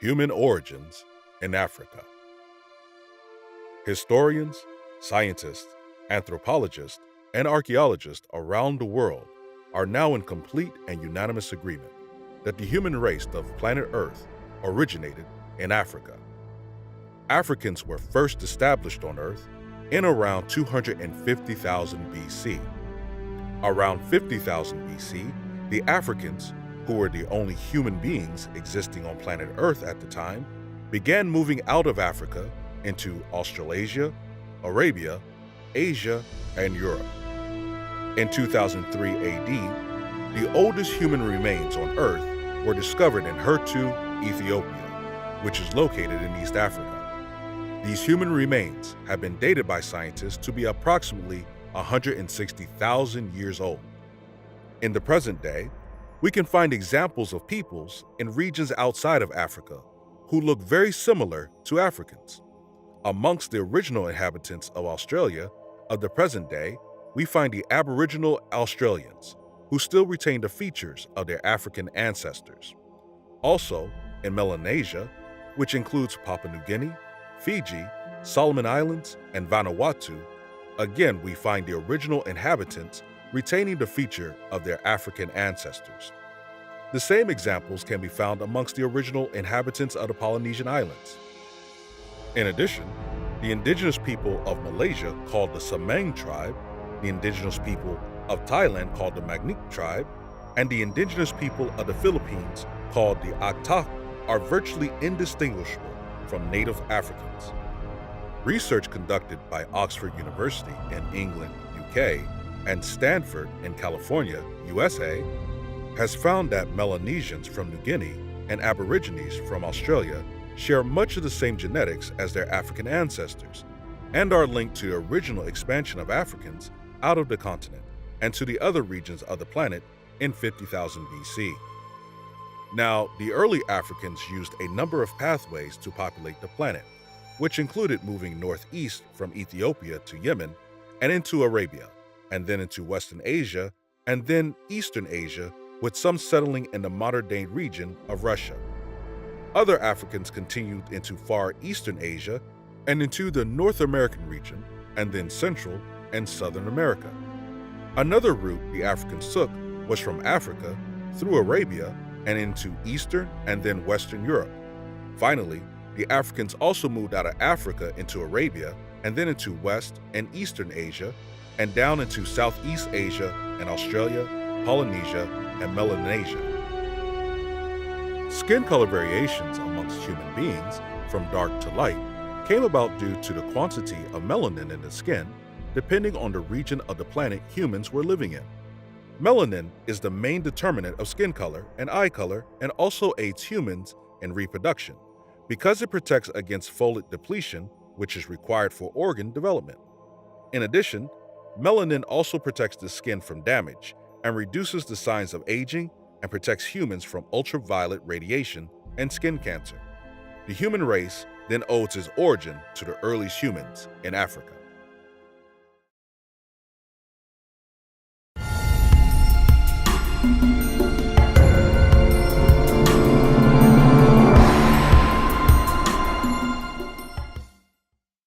Human origins in Africa. Historians, scientists, anthropologists, and archaeologists around the world are now in complete and unanimous agreement that the human race of planet Earth originated in Africa. Africans were first established on Earth in around 250,000 BC. Around 50,000 BC, the Africans, who were the only human beings existing on planet Earth at the time, began moving out of Africa into Australasia, Arabia, Asia, and Europe. In 2003 AD, the oldest human remains on Earth were discovered in Hirtu, Ethiopia, which is located in East Africa. These human remains have been dated by scientists to be approximately 160,000 years old. In the present day, we can find examples of peoples in regions outside of Africa who look very similar to Africans. Amongst the original inhabitants of Australia of the present day, we find the Aboriginal Australians, who still retain the features of their African ancestors. Also, in Melanesia, which includes Papua New Guinea, Fiji, Solomon Islands, and Vanuatu, again we find the original inhabitants retaining the feature of their African ancestors. The same examples can be found amongst the original inhabitants of the Polynesian Islands. In addition, the indigenous people of Malaysia, called the Semang tribe, the indigenous people of Thailand, called the Magnik tribe, and the indigenous people of the Philippines, called the Acta, are virtually indistinguishable from native Africans. Research conducted by Oxford University in England, UK, and Stanford in California, USA, has found that Melanesians from New Guinea and Aborigines from Australia share much of the same genetics as their African ancestors and are linked to the original expansion of Africans out of the continent and to the other regions of the planet in 50,000 BC. Now, the early Africans used a number of pathways to populate the planet, which included moving northeast from Ethiopia to Yemen and into Arabia, and then into Western Asia, and then Eastern Asia, with some settling in the modern-day region of Russia. Other Africans continued into Far Eastern Asia and into the North American region, and then Central and Southern America. Another route the Africans took was from Africa through Arabia and into Eastern and then Western Europe. Finally, the Africans also moved out of Africa into Arabia and then into West and Eastern Asia and down into Southeast Asia and Australia, Polynesia, and Melanesia. Skin color variations amongst human beings, from dark to light, came about due to the quantity of melanin in the skin, depending on the region of the planet humans were living in. Melanin is the main determinant of skin color and eye color and also aids humans in reproduction because it protects against folate depletion, which is required for organ development. In addition, melanin also protects the skin from damage and reduces the signs of aging and protects humans from ultraviolet radiation and skin cancer. The human race then owes its origin to the earliest humans in Africa.